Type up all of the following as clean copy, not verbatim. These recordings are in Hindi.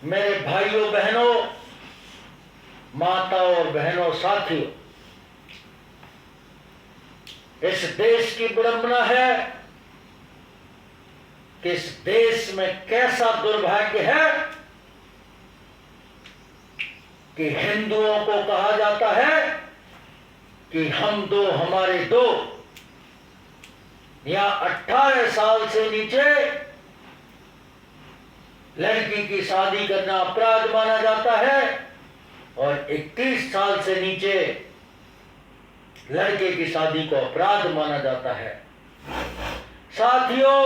मेरे भाइयों बहनों, माताओं और बहनों, साथियों, इस देश की विडंबना है कि इस देश में कैसा दुर्भाग्य है कि हिंदुओं को कहा जाता है कि हम दो हमारे दो, या 18 साल से नीचे लड़की की शादी करना अपराध माना जाता है और 21 साल से नीचे लड़के की शादी को अपराध माना जाता है। साथियों,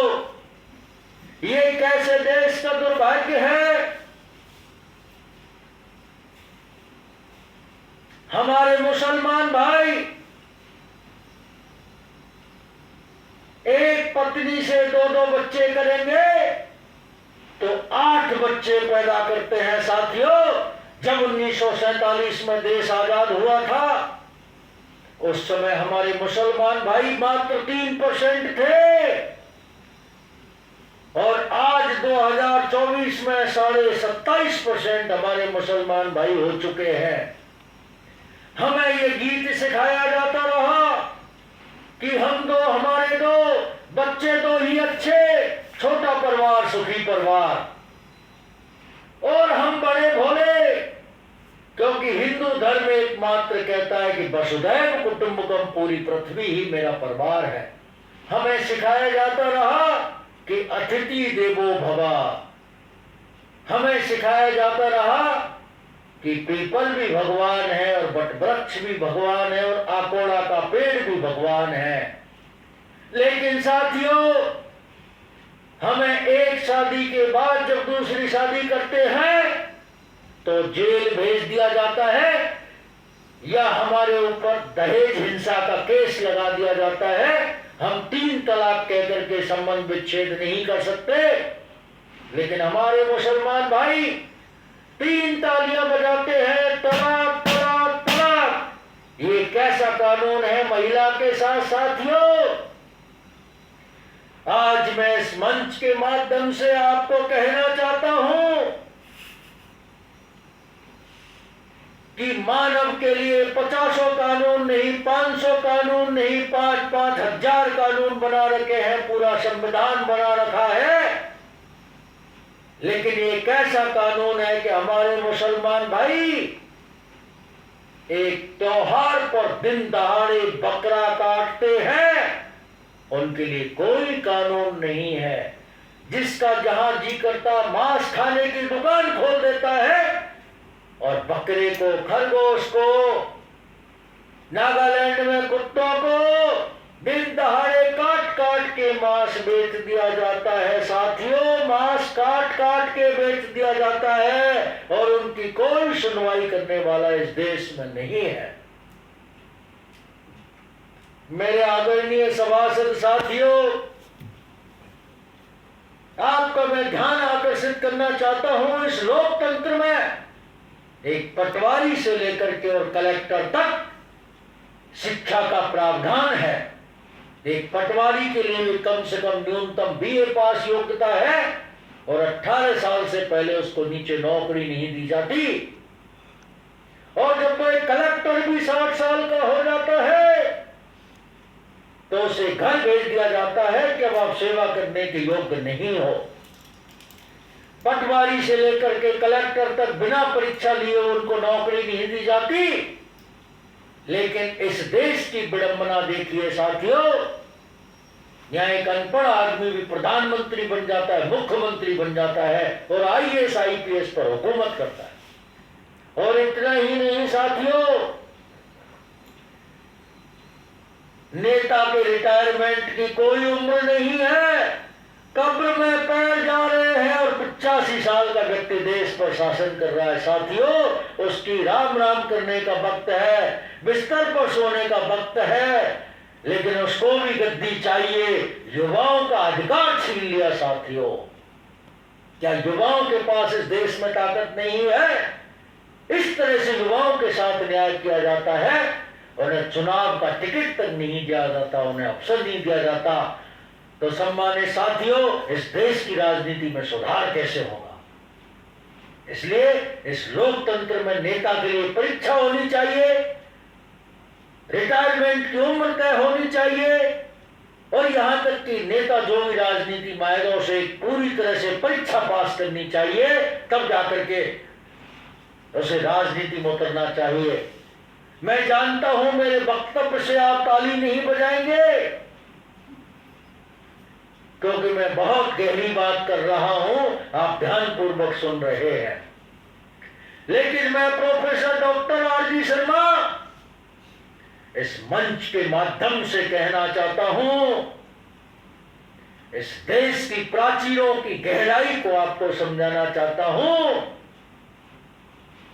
ये कैसे देश का दुर्भाग्य है। हमारे मुसलमान भाई एक पत्नी से 2-2 बच्चे करेंगे तो 8 बच्चे पैदा करते हैं। साथियों, जब 1947 में देश आजाद हुआ था उस समय हमारे मुसलमान भाई मात्र 3% थे और आज 2024 में 27.5% हमारे मुसलमान भाई हो चुके हैं। हमें ये गीत सिखाया जाता रहा कि हम दो हमारे दो, बच्चे दो ही अच्छे, छोटा परिवार सुखी परिवार, और हम बड़े भोले, क्योंकि हिंदू धर्म एकमात्र कहता है कि वसुधैव कुटुंबकम, पूरी पृथ्वी ही मेरा परिवार है। हमें सिखाया जाता रहा कि अतिथि देवो भव, हमें सिखाया जाता रहा कि पीपल भी भगवान है और वटवृक्ष भी भगवान है और आकोड़ा का पेड़ भी भगवान है। लेकिन साथियों, हमें एक शादी के बाद जब दूसरी शादी करते हैं तो जेल भेज दिया जाता है या हमारे ऊपर दहेज हिंसा का केस लगा दिया जाता है। हम 3 तलाक कहकर के संबंध विच्छेद नहीं कर सकते, लेकिन हमारे मुसलमान भाई 3 तालियां बजाते हैं, तलाक तलाक तलाक। ये कैसा कानून है महिला के साथ। साथियों, आज मैं इस मंच के माध्यम से आपको कहना चाहता हूं कि मानव के लिए 50 कानून नहीं, 500 कानून नहीं, 5-5 हजार कानून बना रखे हैं, पूरा संविधान बना रखा है। लेकिन ये कैसा कानून है कि हमारे मुसलमान भाई एक त्योहार पर दिन दहाड़े बकरा काटते हैं, उनके लिए कोई कानून नहीं है। जिसका जहां जी करता मांस खाने की दुकान खोल देता है और बकरे को, खरगोश को, नागालैंड में कुत्तों को दिन दहाड़े काट काट के मांस बेच दिया जाता है। साथियों, मांस काट काट के बेच दिया जाता है और उनकी कोई सुनवाई करने वाला इस देश में नहीं है। मेरे आदरणीय सभासद साथियों, आपका मैं ध्यान आकर्षित करना चाहता हूं, इस लोकतंत्र में एक पटवारी से लेकर के और कलेक्टर तक शिक्षा का प्रावधान है। एक पटवारी के लिए भी कम से कम न्यूनतम बीए पास योग्यता है और 18 साल से पहले उसको नीचे नौकरी नहीं दी जाती। और जब कोई कलेक्टर भी 60 साल का हो जाता है तो उसे घर भेज दिया जाता है कि अब आप सेवा करने के योग्य नहीं हो। पटवारी से लेकर के कलेक्टर तक बिना परीक्षा लिए उनको नौकरी नहीं दी जाती। लेकिन इस देश की विडंबना देखिए साथियों, यहाँ एक अनपढ़ आदमी भी प्रधानमंत्री बन जाता है, मुख्यमंत्री बन जाता है और आईएएस आईपीएस पर हुकूमत करता है। और इतना ही नहीं साथियों, नेता के रिटायरमेंट की कोई उम्र नहीं है, कब्र में पैर जा रहे हैं और 85 साल का व्यक्ति देश पर शासन कर रहा है। साथियों, उसकी राम राम करने का वक्त है, बिस्तर पर सोने का वक्त है, लेकिन उसको भी गद्दी चाहिए। युवाओं का अधिकार छीन लिया। साथियों, क्या युवाओं के पास इस देश में ताकत नहीं है? इस तरह से युवाओं के साथ न्याय किया जाता है, उन्हें चुनाव का टिकट तक नहीं दिया जाता, उन्हें अवसर नहीं दिया जाता। तो सम्मानित साथियों, इस देश की राजनीति में सुधार कैसे होगा? इसलिए इस लोकतंत्र में नेता के लिए परीक्षा होनी चाहिए, रिटायरमेंट की उम्र तय होनी चाहिए, और यहां तक कि नेता जो भी राजनीति में आएगा उसे पूरी तरह से परीक्षा पास करनी चाहिए, तब जाकर के उसे राजनीति में उतरना चाहिए। मैं जानता हूं मेरे वक्तव्य से आप ताली नहीं बजाएंगे, क्योंकि मैं बहुत गहरी बात कर रहा हूं, आप ध्यानपूर्वक सुन रहे हैं। लेकिन मैं प्रोफेसर डॉक्टर आर.जी. शर्मा इस मंच के माध्यम से कहना चाहता हूं, इस देश की प्राचीरों की गहराई को आपको समझाना चाहता हूं,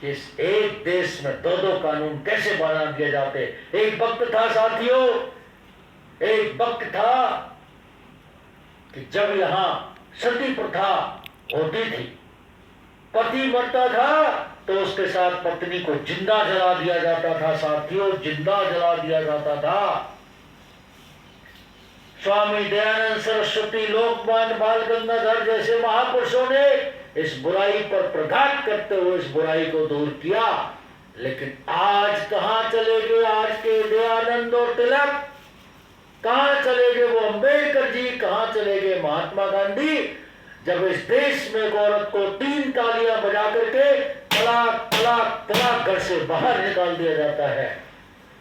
इस एक देश में दो दो कानून कैसे बना दिए जाते। एक वक्त था साथियों, एक वक्त था कि जब यहां सती प्रथा होती थी, पति मरता था तो उसके साथ पत्नी को जिंदा जला दिया जाता था। साथियों, जिंदा जला दिया जाता था। स्वामी दयानंद सरस्वती, लोकमान्य बाल गंगाधर जैसे महापुरुषों ने इस बुराई पर प्रघात करते हुए इस बुराई को दूर किया। लेकिन आज कहां चले गए आज के दयानंद और तिलक? कहां चले गए वो अंबेडकर जी? कहां चले गए महात्मा गांधी? जब इस देश में एक औरत को 3 तालियां बजा करके तलाक तलाक तलाक घर से बाहर निकाल दिया जाता है।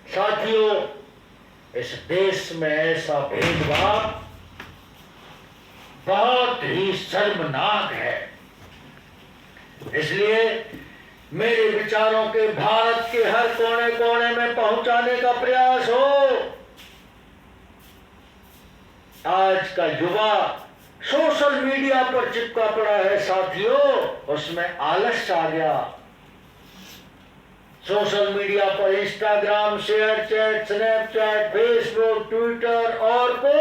साथियों, इस देश में ऐसा भेदभाव बहुत ही शर्मनाक है। इसलिए मेरे विचारों के भारत के हर कोने कोने में पहुंचाने का प्रयास हो। आज का युवा सोशल मीडिया पर चिपका पड़ा है साथियों, उसमें आलस्य आ गया। सोशल मीडिया पर Instagram, share chat, Snapchat, Facebook, Twitter और को